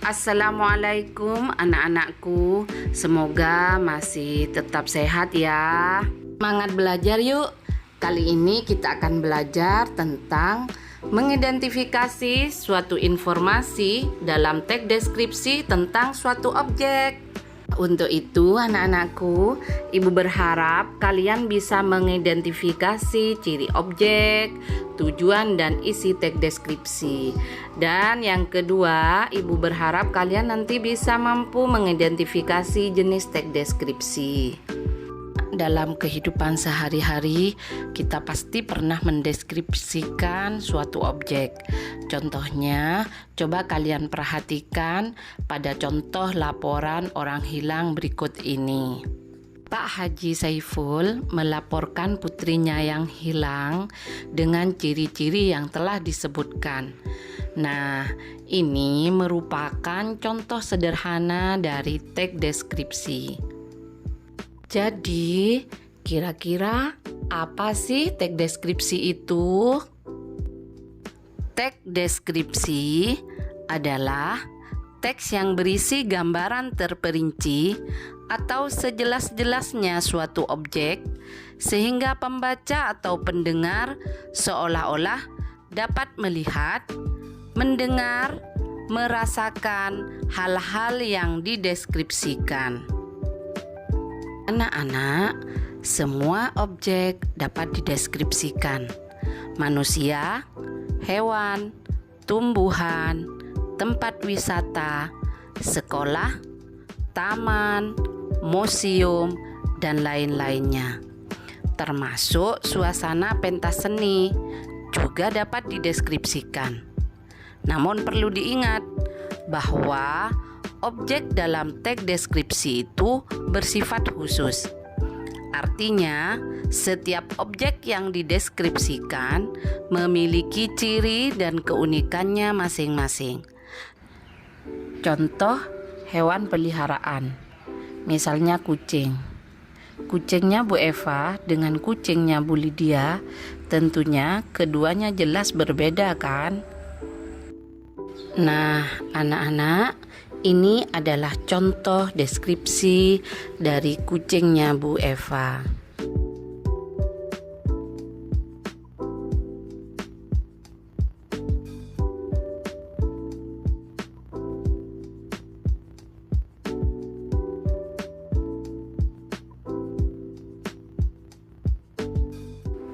Assalamualaikum anak-anakku, semoga masih tetap sehat ya. Semangat belajar yuk. Kali ini kita akan belajar tentang mengidentifikasi suatu informasi dalam teks deskripsi tentang suatu objek. Untuk itu anak-anakku, ibu berharap kalian bisa mengidentifikasi ciri objek, tujuan dan isi teks deskripsi. Dan yang kedua, ibu berharap kalian nanti bisa mampu mengidentifikasi jenis teks deskripsi. Dalam kehidupan sehari-hari, kita pasti pernah mendeskripsikan suatu objek. Contohnya, coba kalian perhatikan pada contoh laporan orang hilang berikut ini. Pak Haji Saiful melaporkan putrinya yang hilang dengan ciri-ciri yang telah disebutkan. Nah, ini merupakan contoh sederhana dari teks deskripsi. Jadi, kira-kira apa sih teks deskripsi itu? Teks deskripsi adalah teks yang berisi gambaran terperinci atau sejelas-jelasnya suatu objek, sehingga pembaca atau pendengar seolah-olah dapat melihat, mendengar, merasakan hal-hal yang dideskripsikan. Anak-anak, semua objek dapat dideskripsikan. Manusia, hewan, tumbuhan, tempat wisata, sekolah, taman, museum, dan lain-lainnya. Termasuk suasana pentas seni juga dapat dideskripsikan. Namun perlu diingat bahwa objek dalam teks deskripsi itu bersifat khusus. Artinya, setiap objek yang dideskripsikan memiliki ciri dan keunikannya masing-masing. Contoh hewan peliharaan, misalnya kucing. Kucingnya Bu Eva dengan kucingnya Bu Lydia, tentunya keduanya jelas berbeda kan? Nah, anak-anak, ini adalah contoh deskripsi dari kucingnya Bu Eva.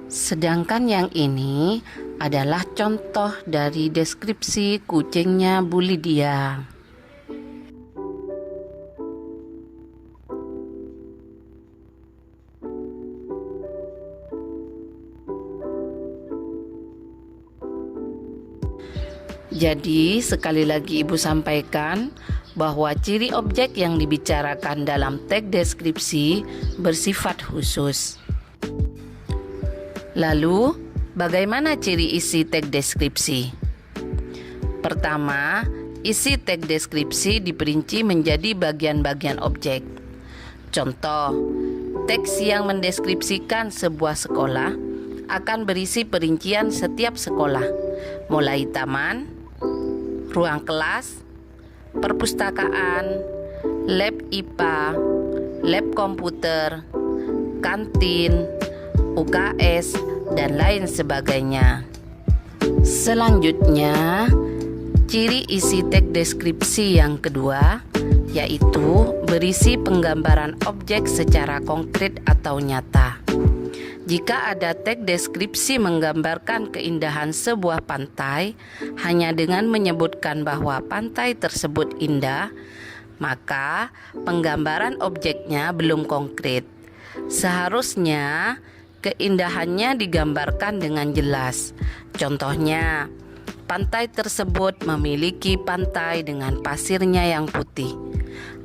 Sedangkan yang ini adalah contoh dari deskripsi kucingnya Bu Lydia. Jadi, sekali lagi Ibu sampaikan bahwa ciri objek yang dibicarakan dalam teks deskripsi bersifat khusus. Lalu, bagaimana ciri isi teks deskripsi? Pertama, isi teks deskripsi diperinci menjadi bagian-bagian objek. Contoh, teks yang mendeskripsikan sebuah sekolah akan berisi perincian setiap sekolah, mulai taman, ruang kelas, perpustakaan, lab IPA, lab komputer, kantin, UKS, dan lain sebagainya. Selanjutnya, ciri isi teks deskripsi yang kedua yaitu berisi penggambaran objek secara konkret atau nyata. Jika ada teks deskripsi menggambarkan keindahan sebuah pantai hanya dengan menyebutkan bahwa pantai tersebut indah, maka penggambaran objeknya belum konkret. Seharusnya keindahannya digambarkan dengan jelas. Contohnya, pantai tersebut memiliki pantai dengan pasirnya yang putih,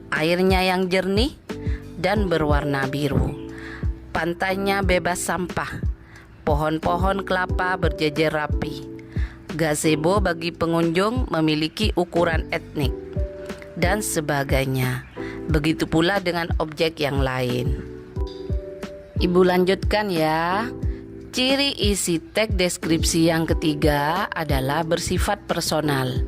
airnya yang jernih dan berwarna biru. Pantainya bebas sampah, pohon-pohon kelapa berjejer rapi, gazebo bagi pengunjung memiliki ukuran etnik, dan sebagainya. Begitu pula dengan objek yang lain. Ibu lanjutkan ya. Ciri isi teks deskripsi yang ketiga adalah bersifat personal.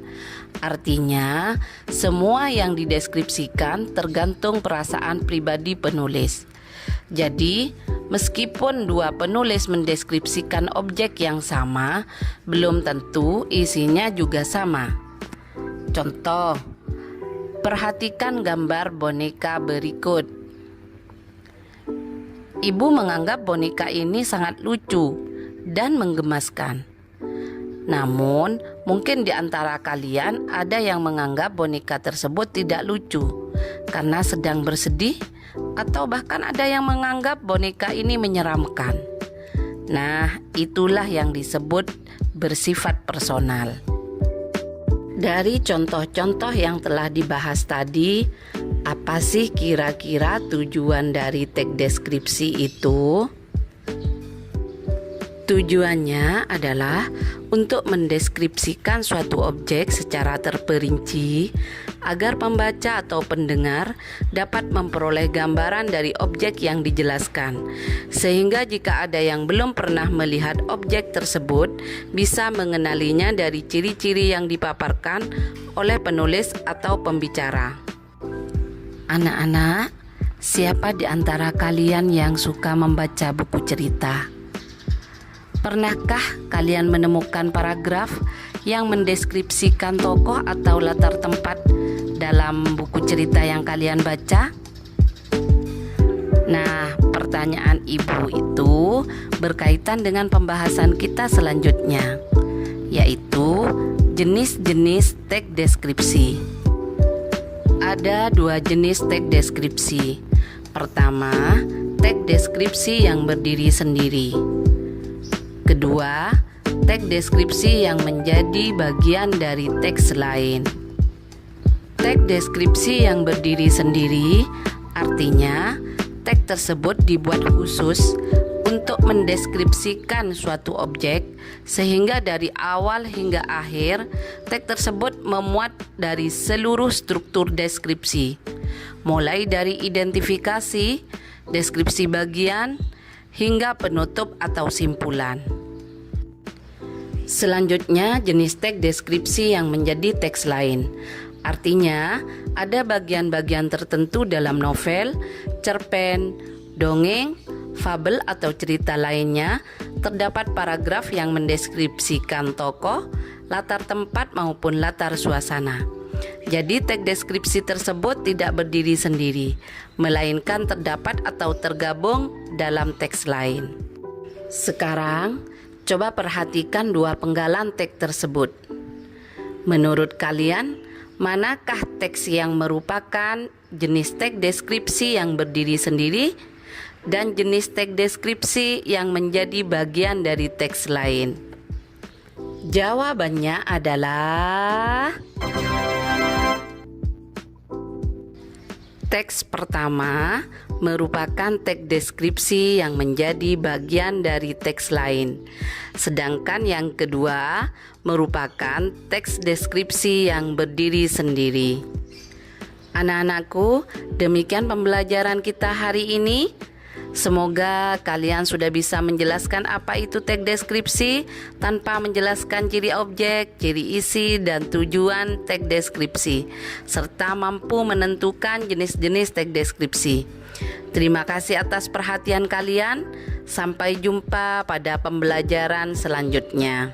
Artinya, semua yang dideskripsikan tergantung perasaan pribadi penulis. Jadi, meskipun dua penulis mendeskripsikan objek yang sama, belum tentu isinya juga sama. Contoh, perhatikan gambar boneka berikut. Ibu menganggap boneka ini sangat lucu dan menggemaskan. Namun, mungkin di antara kalian ada yang menganggap boneka tersebut tidak lucu karena sedang bersedih, atau bahkan ada yang menganggap boneka ini menyeramkan. Nah, itulah yang disebut bersifat personal. Dari contoh-contoh yang telah dibahas tadi, apa sih kira-kira tujuan dari teks deskripsi itu? Tujuannya adalah untuk mendeskripsikan suatu objek secara terperinci agar pembaca atau pendengar dapat memperoleh gambaran dari objek yang dijelaskan, sehingga jika ada yang belum pernah melihat objek tersebut bisa mengenalinya dari ciri-ciri yang dipaparkan oleh penulis atau pembicara. Anak-anak, siapa di antara kalian yang suka membaca buku cerita? Pernahkah kalian menemukan paragraf yang mendeskripsikan tokoh atau latar tempat dalam buku cerita yang kalian baca? Nah, pertanyaan ibu itu berkaitan dengan pembahasan kita selanjutnya, yaitu jenis-jenis teks deskripsi. Ada dua jenis teks deskripsi. Pertama, teks deskripsi yang berdiri sendiri. Kedua, teks deskripsi yang menjadi bagian dari teks lain. Teks deskripsi yang berdiri sendiri artinya teks tersebut dibuat khusus untuk mendeskripsikan suatu objek, sehingga dari awal hingga akhir teks tersebut memuat dari seluruh struktur deskripsi, mulai dari identifikasi, deskripsi bagian, hingga penutup atau simpulan. Selanjutnya, jenis teks deskripsi yang menjadi teks lain. Artinya, ada bagian-bagian tertentu dalam novel, cerpen, dongeng, fabel atau cerita lainnya, terdapat paragraf yang mendeskripsikan tokoh, latar tempat maupun latar suasana. Jadi teks deskripsi tersebut tidak berdiri sendiri, melainkan terdapat atau tergabung dalam teks lain. Sekarang, coba perhatikan dua penggalan teks tersebut. Menurut kalian, manakah teks yang merupakan jenis teks deskripsi yang berdiri sendiri dan jenis teks deskripsi yang menjadi bagian dari teks lain? Jawabannya adalah teks pertama merupakan teks deskripsi yang menjadi bagian dari teks lain, sedangkan yang kedua merupakan teks deskripsi yang berdiri sendiri. Anak-anakku, demikian pembelajaran kita hari ini. Semoga kalian sudah bisa menjelaskan apa itu teks deskripsi tanpa menjelaskan ciri objek, ciri isi, dan tujuan teks deskripsi, serta mampu menentukan jenis-jenis teks deskripsi. Terima kasih atas perhatian kalian. Sampai jumpa pada pembelajaran selanjutnya.